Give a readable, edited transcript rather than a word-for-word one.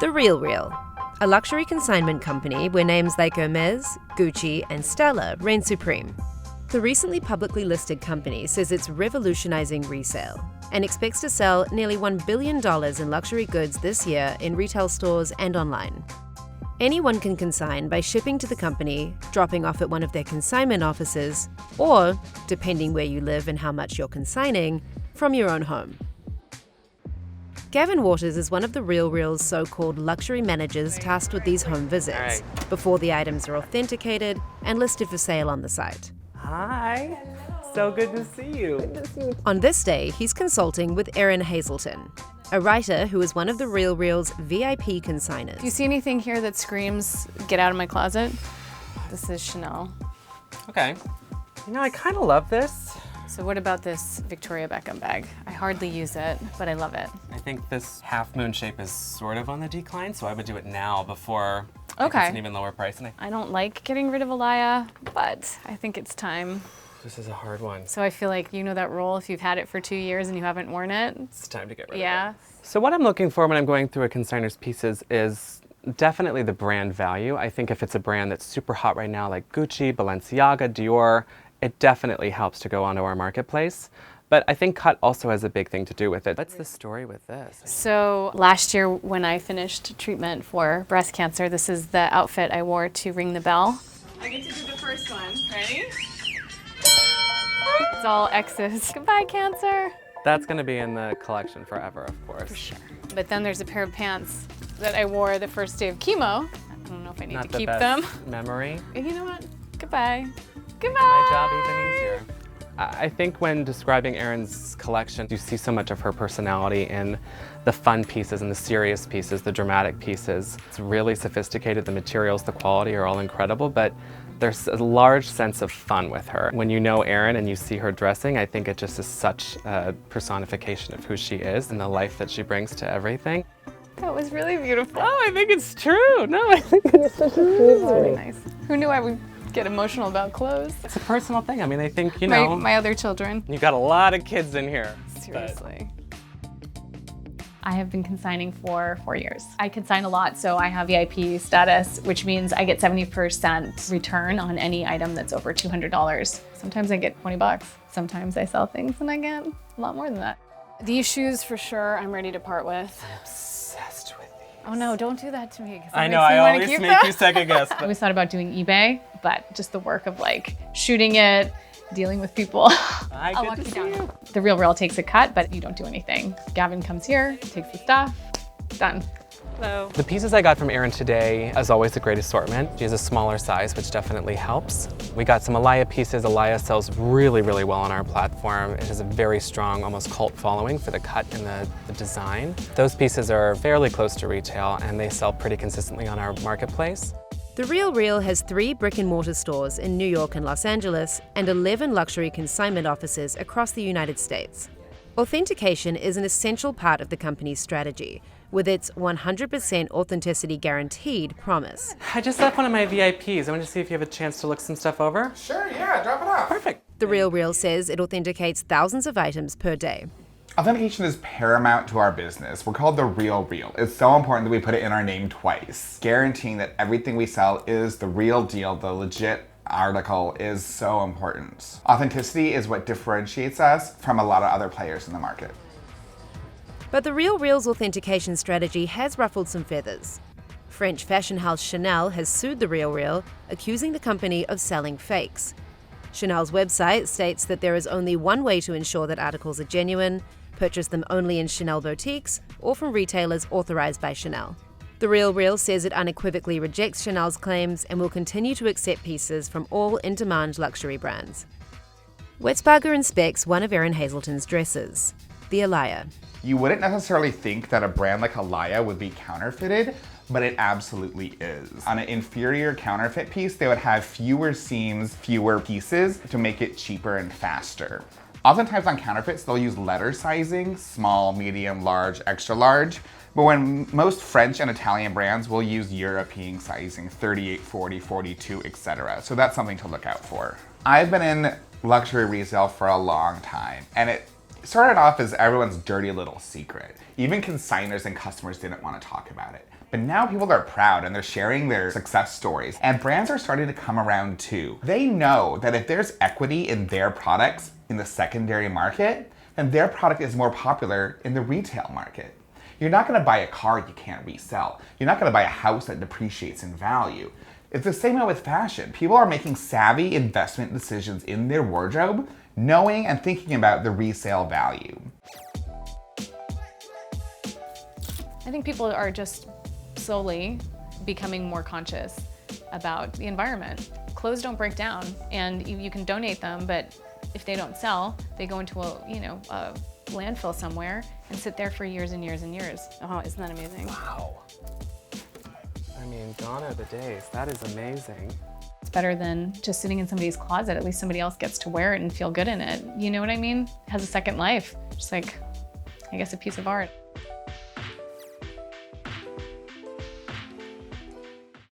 The RealReal, a luxury consignment company where names like Hermes, Gucci, and Stella reign supreme. The recently publicly listed company says it's revolutionizing resale and expects to sell nearly $1 billion in luxury goods this year in retail stores and online. Anyone can consign by shipping to the company, dropping off at one of their consignment offices, or, depending where you live and how much you're consigning, from your own home. Gavin Waters is one of the RealReal's so-called luxury managers tasked with these home visits, before the items are authenticated and listed for sale on the site. Hi, so good to see you. On this day, he's consulting with Erin Hazelton, a writer who is one of the RealReal's VIP consigners. Do you see anything here that screams, get out of my closet? This is Chanel. Okay. You know, I kind of love this. So what about this Victoria Beckham bag? I hardly use it, but I love it. I think this half moon shape is sort of on the decline, so I would do it now before it's an even lower price. And I don't like getting rid of Alaya, but I think it's time. This is a hard one. So I feel like you know that rule, if you've had it for 2 years and you haven't worn it. It's time to get rid of it. Yeah. So what I'm looking for when I'm going through a consigner's pieces is definitely the brand value. I think if it's a brand that's super hot right now, like Gucci, Balenciaga, Dior, it definitely helps to go onto our marketplace. But I think cut also has a big thing to do with it. What's the story with this? So last year when I finished treatment for breast cancer, this is the outfit I wore to ring the bell. I get to do the first one. Ready? It's all X's. Goodbye, cancer. That's going to be in the collection forever, of course. For sure. But then there's a pair of pants that I wore the first day of chemo. I don't know if I need to keep them. Memory. You know what? Goodbye. Goodbye. My job even easier. I think when describing Erin's collection, you see so much of her personality in the fun pieces and the serious pieces, the dramatic pieces. It's really sophisticated. The materials, the quality are all incredible, but there's a large sense of fun with her. When you know Erin and you see her dressing, I think it just is such a personification of who she is and the life that she brings to everything. That was really beautiful. Oh, I think it's true. No, I think it's such a beautiful. Really nice. Who knew I would get emotional about clothes? It's a personal thing. I mean, I think, you know. My other children. You've got a lot of kids in here. Seriously. I have been consigning for 4 years. I consign a lot, so I have VIP status, which means I get 70% return on any item that's over $200. Sometimes I get 20 bucks. Sometimes I sell things and I get a lot more than that. These shoes for sure I'm ready to part with. I'm obsessed with these. Oh no, don't do that to me. I know, I always make you second guess. I always thought about doing eBay, but just the work of like shooting it, dealing with people. I'll walk you down. The RealReal takes a cut, but you don't do anything. Gavin comes here, takes the stuff, done. Hello. The pieces I got from Erin today, as always, a great assortment. She has a smaller size, which definitely helps. We got some Alaya pieces. Alaya sells really, really well on our platform. It has a very strong, almost cult following for the cut and the design. Those pieces are fairly close to retail, and they sell pretty consistently on our marketplace. The RealReal has 3 brick-and-mortar stores in New York and Los Angeles and 11 luxury consignment offices across the United States. Authentication is an essential part of the company's strategy, with its 100% authenticity guaranteed promise. I just left one of my VIPs. I wanted to see if you have a chance to look some stuff over. Sure, yeah, drop it off. Perfect. The RealReal says it authenticates thousands of items per day. Authentication is paramount to our business. We're called the RealReal. It's so important that we put it in our name twice. Guaranteeing that everything we sell is the real deal, the legit article, is so important. Authenticity is what differentiates us from a lot of other players in the market. But the RealReal's authentication strategy has ruffled some feathers. French fashion house Chanel has sued the RealReal, accusing the company of selling fakes. Chanel's website states that there is only one way to ensure that articles are genuine: purchase them only in Chanel boutiques or from retailers authorized by Chanel. The RealReal says it unequivocally rejects Chanel's claims and will continue to accept pieces from all in-demand luxury brands. Wetsparger inspects one of Erin Hazelton's dresses, the Alaya. You wouldn't necessarily think that a brand like Alaya would be counterfeited, but it absolutely is. On an inferior counterfeit piece, they would have fewer seams, fewer pieces to make it cheaper and faster. Oftentimes on counterfeits, they'll use letter sizing, small, medium, large, extra large, but when most French and Italian brands will use European sizing, 38, 40, 42, etc. So that's something to look out for. I've been in luxury resale for a long time, and it It started off as everyone's dirty little secret. Even consigners and customers didn't want to talk about it. But now people are proud and they're sharing their success stories, and brands are starting to come around too. They know that if there's equity in their products in the secondary market, then their product is more popular in the retail market. You're not going to buy a car you can't resell. You're not going to buy a house that depreciates in value. It's the same way with fashion. People are making savvy investment decisions in their wardrobe, knowing and thinking about the resale value. I think people are just slowly becoming more conscious about the environment. Clothes don't break down, and you can donate them, but if they don't sell, they go into a landfill somewhere and sit there for years and years and years. Oh, isn't that amazing? Wow. I mean, gone are the days. That is amazing. It's better than just sitting in somebody's closet. At least somebody else gets to wear it and feel good in it. You know what I mean? It has a second life. Just like, I guess, a piece of art.